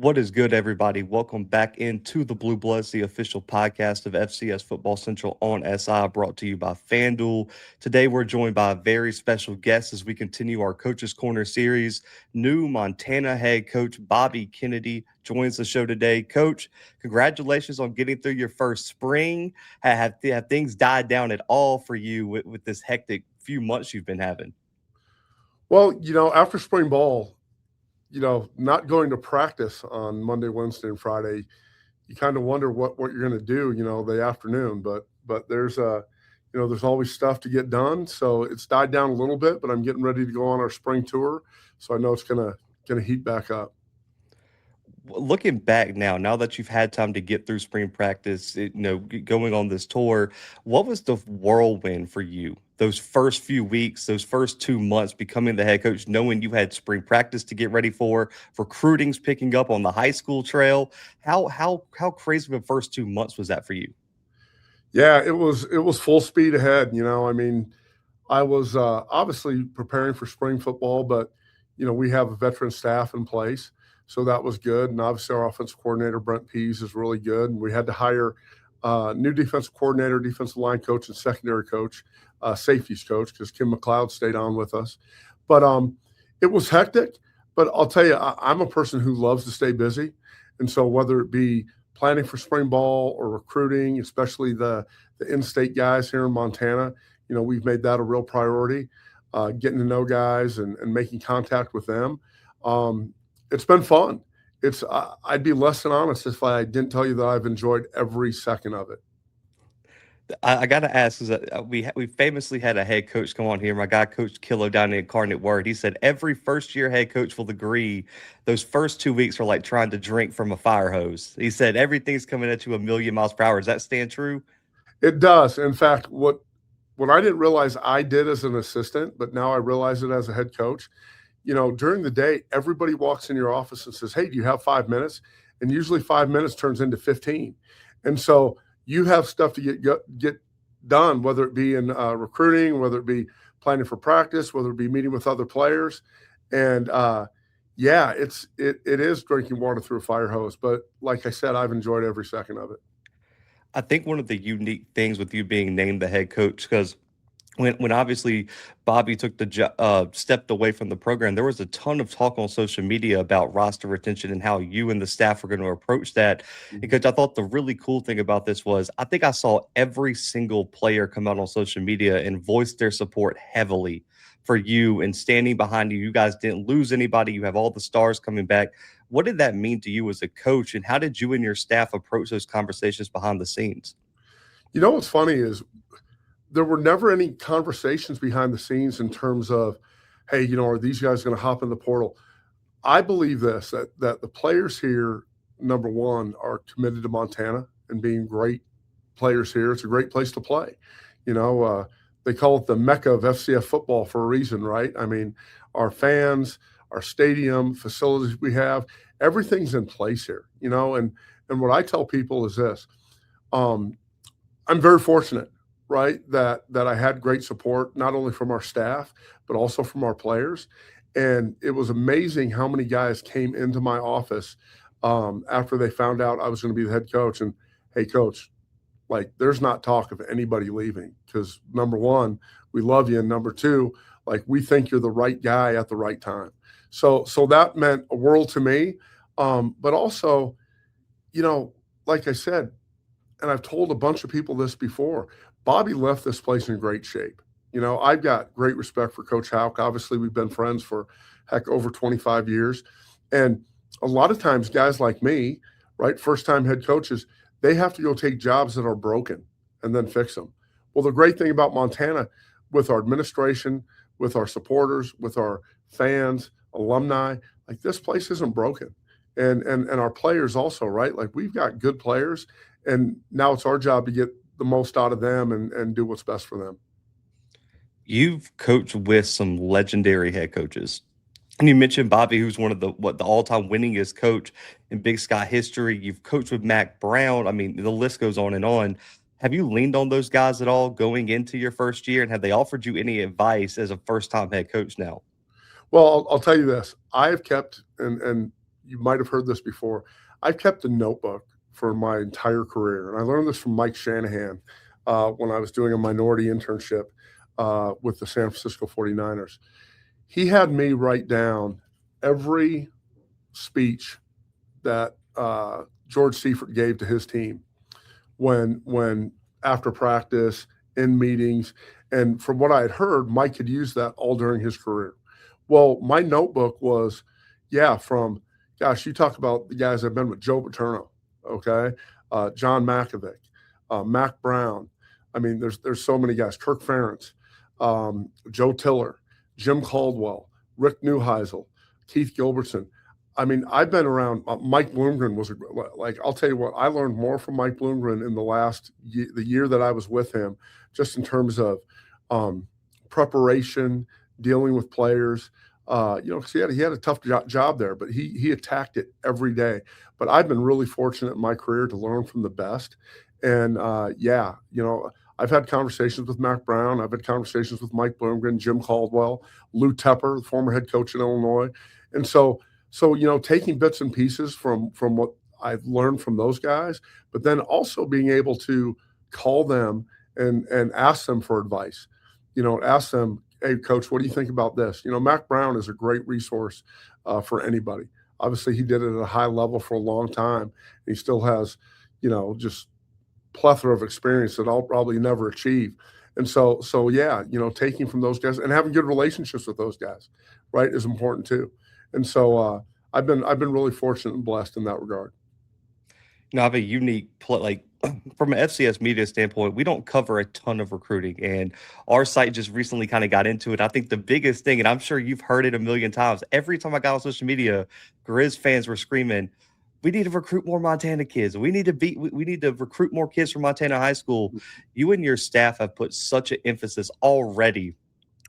What is good, everybody? Welcome back into the Bluebloods, the official podcast of FCS Football Central on SI, brought to you by FanDuel. Today, we're joined by a very special guest as we continue our Coach's Corner series. New Montana head coach Bobby Kennedy joins the show today. Coach, congratulations on getting through your first spring. Have things died down at all for you with this hectic few months you've been having? Well, after spring ball, not going to practice on Monday, Wednesday, and Friday, you kind of wonder what you're going to do, the afternoon. But there's always stuff to get done. So it's died down a little bit, but I'm getting ready to go on our spring tour. So I know it's gonna heat back up. Looking back now that you've had time to get through spring practice, going on this tour, what was the whirlwind for you? Those first few weeks, those first 2 months becoming the head coach, knowing you had spring practice to get ready for, recruiting's picking up on the high school trail. How crazy of the first 2 months was that for you? Yeah, it was full speed ahead. I was obviously preparing for spring football, but we have a veteran staff in place, so that was good. And obviously, our offensive coordinator Brent Pease is really good. And we had to hire new defensive coordinator, defensive line coach, and secondary coach, safeties coach, because Kim McLeod stayed on with us. But it was hectic. But I'll tell you, I'm a person who loves to stay busy, and so whether it be planning for spring ball or recruiting, especially the in-state guys here in Montana, we've made that a real priority, getting to know guys and making contact with them. It's been fun. I'd be less than honest if I didn't tell you that I've enjoyed every second of it. I got to ask, is that we famously had a head coach come on here. My guy, Coach Killo, down in Incarnate Word. He said every first year head coach will agree those first 2 weeks are like trying to drink from a fire hose. He said everything's coming at you a million miles per hour. Does that stand true? It does. In fact, what I didn't realize I did as an assistant, but now I realize it as a head coach. During the day, everybody walks in your office and says, "Hey, do you have 5 minutes?" And usually 5 minutes turns into 15. And so you have stuff to get done, whether it be in recruiting, whether it be planning for practice, whether it be meeting with other players. And yeah, it is drinking water through a fire hose. But like I said, I've enjoyed every second of it. I think one of the unique things with you being named the head coach, because when obviously Bobby took stepped away from the program, there was a ton of talk on social media about roster retention and how you and the staff were going to approach that. Mhm. Because I thought the really cool thing about this was I think I saw every single player come out on social media and voice their support heavily for you and standing behind you. You guys didn't lose anybody. You have all the stars coming back. What did that mean to you as a coach, and how did you and your staff approach those conversations behind the scenes? What's funny is there were never any conversations behind the scenes in terms of, hey, are these guys going to hop in the portal? I believe this that the players here, number one, are committed to Montana and being great players here. It's a great place to play. They call it the Mecca of FCS football for a reason, right? I mean, our fans, our stadium, facilities we have, everything's in place here. And what I tell people is this: um, I'm very fortunate, right, that I had great support not only from our staff but also from our players. And it was amazing how many guys came into my office after they found out I was going to be the head coach. And hey, coach, like there's not talk of anybody leaving because number one, we love you, and number two, like we think you're the right guy at the right time. So that meant a world to me. But also, you know, like I said, and I've told a bunch of people this before, Bobby left this place in great shape. I've got great respect for Coach Houck. Obviously, we've been friends for over 25 years. And a lot of times, guys like me, right, first time head coaches, they have to go take jobs that are broken and then fix them. Well, the great thing about Montana, with our administration, with our supporters, with our fans, alumni, like this place isn't broken. And our players also, right? Like we've got good players, and now it's our job to get the most out of them and do what's best for them. You've coached with some legendary head coaches. And you mentioned Bobby, who's one of the all-time winningest coach in Big Sky history. You've coached with Mac Brown. I mean, the list goes on and on. Have you leaned on those guys at all going into your first year? And have they offered you any advice as a first-time head coach now? Well, I'll tell you this: I have kept, and you might have heard this before. I've kept a notebook for my entire career, and I learned this from Mike Shanahan when I was doing a minority internship with the San Francisco 49ers. He had me write down every speech that George Seifert gave to his team when after practice, in meetings, and from what I had heard, Mike had used that all during his career. Well, my notebook was, from gosh, you talk about the guys I've been with, Joe Paterno, okay, John Makovic, Mac Brown. I mean, there's so many guys, Kirk Ferentz, Joe Tiller, Jim Caldwell, Rick Neuheisel, Keith Gilbertson. I mean, I've been around. Mike Bloomgren was I'll tell you what, I learned more from Mike Bloomgren in the year that I was with him, just in terms of preparation, dealing with players. Because he had a tough job there, but he attacked it every day. But I've been really fortunate in my career to learn from the best. And I've had conversations with Mac Brown. I've had conversations with Mike Bloomgren, Jim Caldwell, Lou Tepper, the former head coach in Illinois. And so taking bits and pieces from what I've learned from those guys, but then also being able to call them and ask them for advice. Ask them, hey, coach, what do you think about this? Mac Brown is a great resource for anybody. Obviously, he did it at a high level for a long time. He still has, just plethora of experience that I'll probably never achieve. And so taking from those guys and having good relationships with those guys, right, is important too. And so I've been really fortunate and blessed in that regard. I have a unique from an FCS media standpoint, we don't cover a ton of recruiting, and our site just recently kind of got into it. I think the biggest thing, and I'm sure you've heard it a million times, every time I got on social media, Grizz fans were screaming, we need to recruit more Montana kids. We need to recruit more kids from Montana high school. You and your staff have put such an emphasis already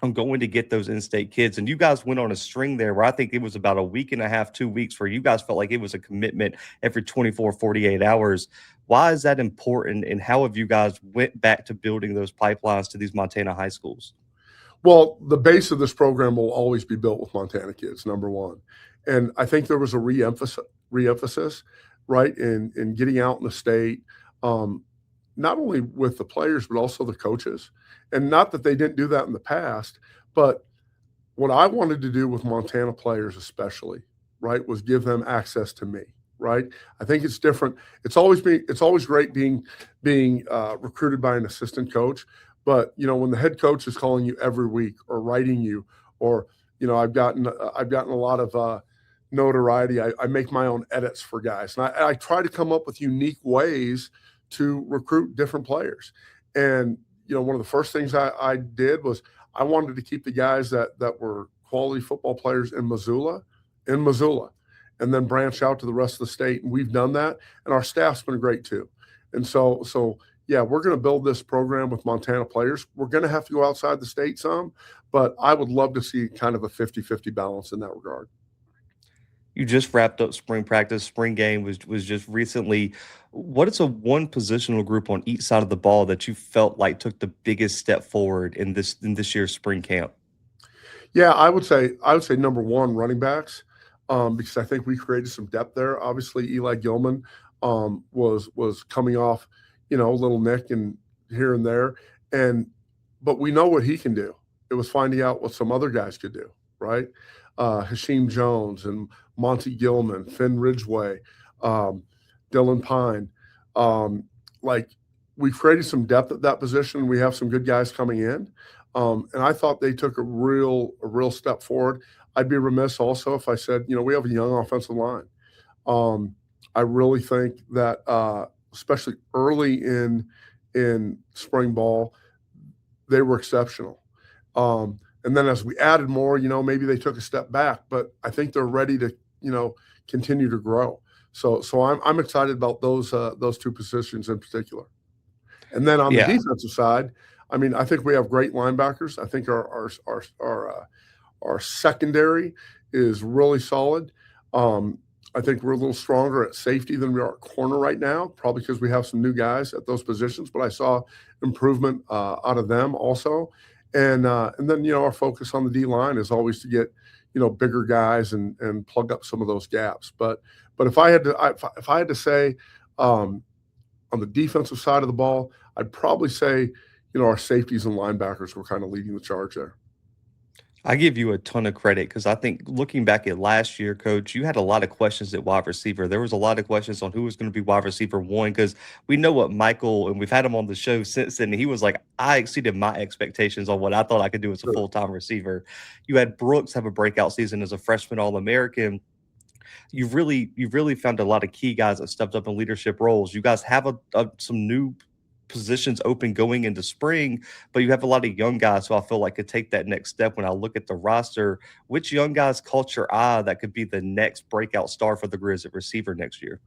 on going to get those in-state kids. And you guys went on a string there where I think it was about a week and a half, 2 weeks, where you guys felt like it was a commitment every 24, 48 hours. Why is that important? And how have you guys went back to building those pipelines to these Montana high schools? Well, the base of this program will always be built with Montana kids, number one. And I think there was a re-emphasis, right, in getting out in the state, not only with the players, but also the coaches. And not that they didn't do that in the past, but what I wanted to do with Montana players especially, right, was give them access to me, right? I think it's different. It's always great being recruited by an assistant coach, but when the head coach is calling you every week or writing you, or I've gotten a lot of notoriety. I make my own edits for guys, and I try to come up with unique ways to recruit different players. And one of the first things I did was I wanted to keep the guys that were quality football players in Missoula, and then branch out to the rest of the state. And we've done that, and our staff's been great too. And so we're going to build this program with Montana players. We're going to have to go outside the state some, but I would love to see kind of a 50-50 balance in that regard. You just wrapped up spring practice. Spring game was just recently. What is a one positional group on each side of the ball that you felt like took the biggest step forward in this year's spring camp? Yeah, I would say number one, running backs, because I think we created some depth there. Obviously, Eli Gilman was coming off, a little nick and here and there, but we know what he can do. It was finding out what some other guys could do, right? Hasheem Jones and Monty Gilman, Finn Ridgway, Dylan Pine. We've created some depth at that position. We have some good guys coming in. And I thought they took a real step forward. I'd be remiss also if I said, we have a young offensive line. I really think that especially early in spring ball, they were exceptional. And then as we added more, maybe they took a step back, but I think they're ready to, continue to grow. So I'm excited about those two positions in particular. And then on the defensive side, I mean, I think we have great linebackers. I think our secondary is really solid. I think we're a little stronger at safety than we are at corner right now, probably because we have some new guys at those positions. But I saw improvement out of them also. And then our focus on the D line is always to get bigger guys and plug up some of those gaps. But if I had to say, um, on the defensive side of the ball, I'd probably say, our safeties and linebackers were kind of leading the charge there. I give you a ton of credit because I think looking back at last year, coach, you had a lot of questions at wide receiver. There was a lot of questions on who was going to be wide receiver one because we know what Michael, and we've had him on the show since then. And he was like, I exceeded my expectations on what I thought I could do as a Sure. full time receiver. You had Brooks have a breakout season as a freshman All American. You've really found a lot of key guys that stepped up in leadership roles. You guys have some new positions open going into spring, but you have a lot of young guys who I feel like could take that next step. When I look at the roster, which young guys caught your eye that could be the next breakout star for the Grizz at receiver next year?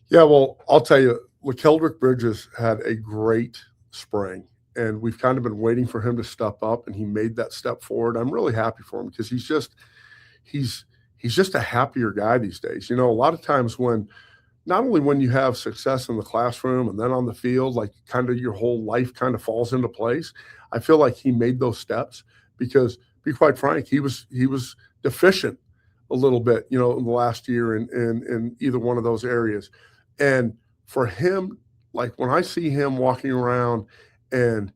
Yeah, well, I'll tell you, LaKeldrick Bridges had a great spring, and we've kind of been waiting for him to step up, and he made that step forward. I'm really happy for him because he's he's just a happier guy these days. A lot of times when not only when you have success in the classroom and then on the field, like kind of your whole life kind of falls into place. I feel like he made those steps because, be quite frank, he was deficient a little bit, in the last year in either one of those areas. And for him, like when I see him walking around and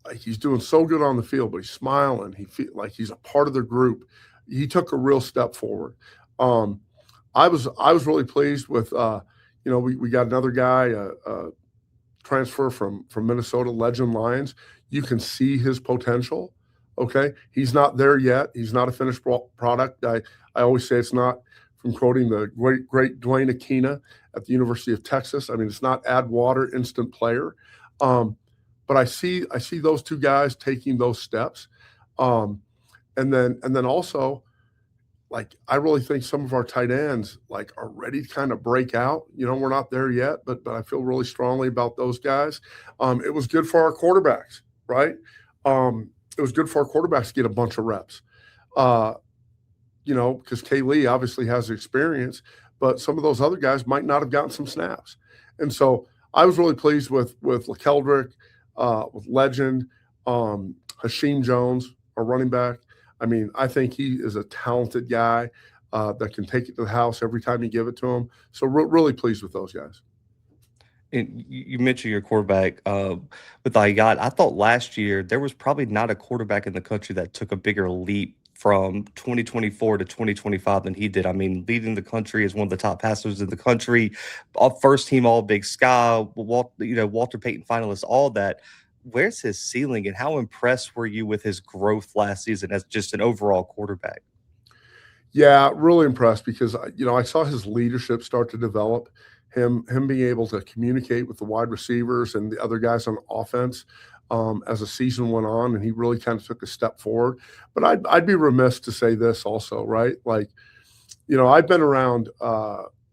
like he's doing so good on the field, but he's smiling, he feel like he's a part of the group. He took a real step forward. Um, I was really pleased with we got another guy transfer from Minnesota Legend Lions. You can see his potential. Okay, he's not there yet. He's not a finished product. I always say it's not, from quoting the great Dwayne Akina at the University of Texas. I mean, it's not add water instant player. Um, but I see those two guys taking those steps. Um, and then also, like, I really think some of our tight ends like are ready to kind of break out. We're not there yet, but I feel really strongly about those guys. It was good for our quarterbacks, right? It was good for our quarterbacks to get a bunch of reps. Uh, because Kaylee obviously has experience, but some of those other guys might not have gotten some snaps. And so I was really pleased with LaKeldrick, with Legend, Hasheem Jones, our running back. I mean, I think he is a talented guy that can take it to the house every time you give it to him. So really pleased with those guys. And you mentioned your quarterback with Ayat. I thought last year there was probably not a quarterback in the country that took a bigger leap from 2024 to 2025 than he did. I mean, leading the country as one of the top passers in the country, first team All Big Sky, Walter Payton finalist, all that. Where's his ceiling, and how impressed were you with his growth last season as just an overall quarterback? Yeah, really impressed because I saw his leadership start to develop. Him being able to communicate with the wide receivers and the other guys on offense as the season went on, and he really kind of took a step forward. But I'd be remiss to say this also, right? Like, I've been around.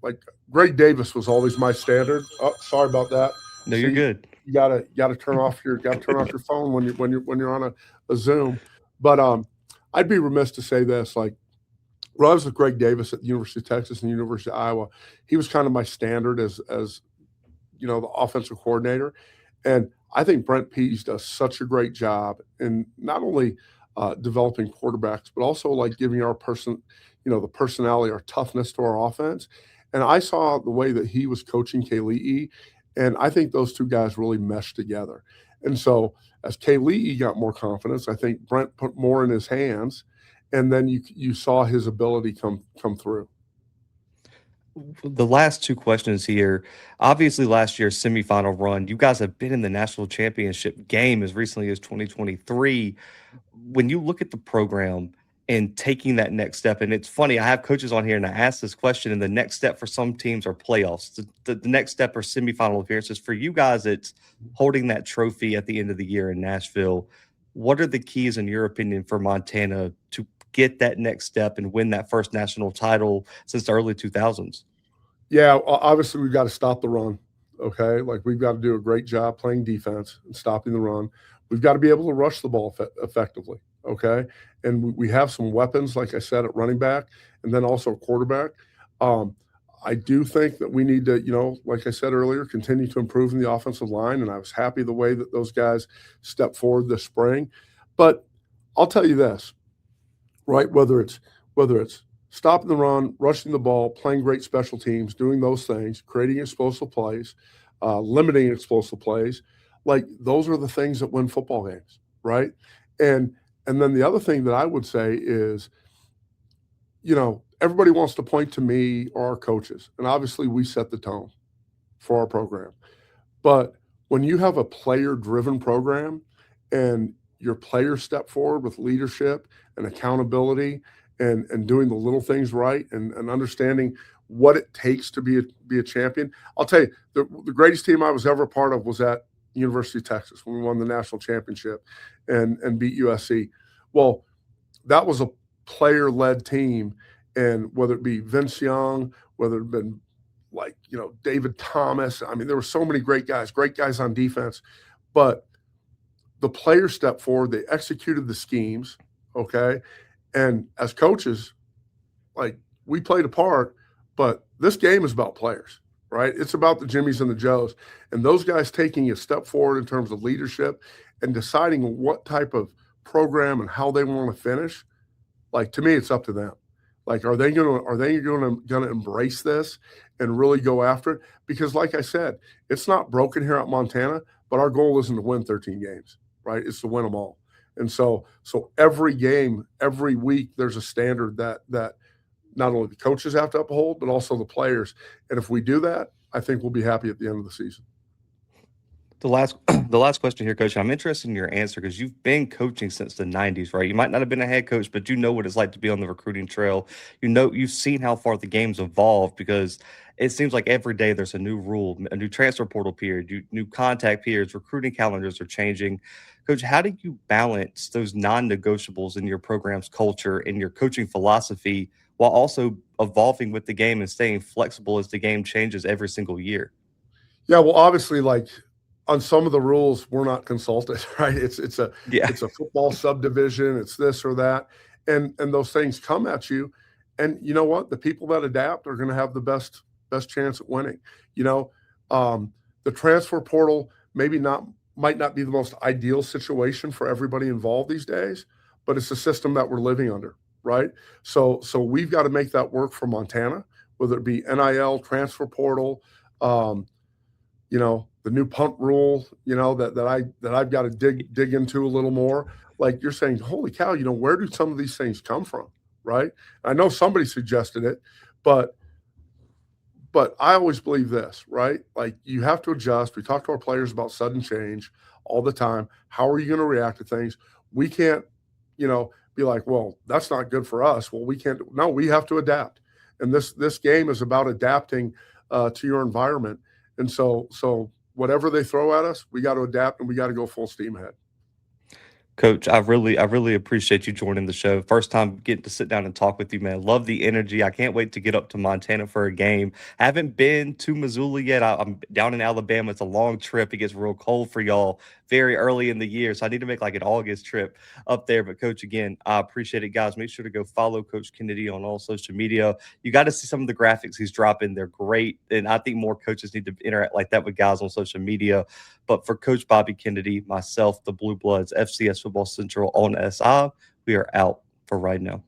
Like Greg Davis was always my standard. Oh, sorry about that. No, you're See, good. you gotta turn off your phone when you're on a Zoom. But I'd be remiss to say this, like when I was with Greg Davis at the University of Texas and the University of Iowa, he was kind of my standard as the offensive coordinator. And I think Brent Pease does such a great job in not only developing quarterbacks, but also like giving our the personality, our toughness to our offense. And I saw the way that he was coaching Kaylee, and I think those two guys really meshed together. And so as Kaylee got more confidence, I think Brent put more in his hands, and then you saw his ability come through. The last two questions here. Obviously, last year's semifinal run, you guys have been in the national championship game as recently as 2023. When you look at the program and taking that next step, and it's funny, I have coaches on here and I ask this question, and the next step for some teams are playoffs. The next step are semifinal appearances. For you guys, it's holding that trophy at the end of the year in Nashville. What are the keys, in your opinion, for Montana to get that next step and win that first national title since the early 2000s? Yeah, obviously we've got to stop the run. Okay, like we've got to do a great job playing defense and stopping the run. We've got to be able to rush the ball effectively. Okay, and we have some weapons, like I said, at running back, and then also quarterback. Um, I do think that we need to, like I said earlier, continue to improve in the offensive line. And I was happy the way that those guys stepped forward this spring. But I'll tell you this: right? Whether it's stopping the run, rushing the ball, playing great special teams, doing those things, creating explosive plays, limiting explosive plays, like those are the things that win football games, right? And and then the other thing that I would say is, everybody wants to point to me or our coaches, and obviously we set the tone for our program. But when you have a player-driven program and your players step forward with leadership and accountability and doing the little things right and understanding what it takes to be a champion. I'll tell you, the greatest team I was ever a part of was at University of Texas when we won the national championship and beat USC. Well, that was a player-led team, and whether it be Vince Young, whether it been like David Thomas. I mean, there were so many great guys on defense, but the players stepped forward. They executed the schemes, okay. And as coaches, like we played a part, but this game is about players, right? It's about the Jimmies and the Joes, and those guys taking a step forward in terms of leadership and deciding what type of program and how they want to finish. Like to me, it's up to them. Like, are they gonna embrace this and really go after it? Because, like I said, it's not broken here at Montana, but our goal isn't to win 13 games, right? It's to win them all. And so every game, every week, there's a standard that not only the coaches have to uphold, but also the players. And if we do that, I think we'll be happy at the end of the season. The last the last question here, Coach. I'm interested in your answer because you've been coaching since the '90s, right? You might not have been a head coach, but you know what it's like to be on the recruiting trail. You've seen how far the game's evolved because it seems like every day there's a new rule, a new transfer portal period, new contact periods, recruiting calendars are changing. Coach, how do you balance those non-negotiables in your program's culture and your coaching philosophy while also evolving with the game and staying flexible as the game changes every single year? Yeah, well, obviously, like on some of the rules, we're not consulted, right? Yeah. It's a football subdivision, it's this or that, and those things come at you, and you know what? The people that adapt are going to have the best chance at winning. You know, the transfer portal might not be the most ideal situation for everybody involved these days, but it's a system that we're living under, right? So we've got to make that work for Montana, whether it be NIL, transfer portal. The new punt rule, that I've got to dig into a little more. Like you're saying, holy cow, where do some of these things come from? Right. I know somebody suggested it, but I always believe this, right? Like you have to adjust. We talk to our players about sudden change all the time. How are you going to react to things? We can't, be like, well, that's not good for us. Well, we can't. No, we have to adapt. And this game is about adapting to your environment. And so whatever they throw at us, we got to adapt and we got to go full steam ahead. Coach, I really appreciate you joining the show. First time getting to sit down and talk with you, man. Love the energy. I can't wait to get up to Montana for a game. Haven't been to Missoula yet. I'm down in Alabama. It's a long trip. It gets real cold for y'all very early in the year, so I need to make like an August trip up there. But Coach, again, I appreciate it, guys. Make sure to go follow Coach Kennedy on all social media. You got to see some of the graphics he's dropping. They're great, and I think more coaches need to interact like that with guys on social media. But for Coach Bobby Kennedy, myself, the Blue Bloods, FCS Football Central on SI, we are out for right now.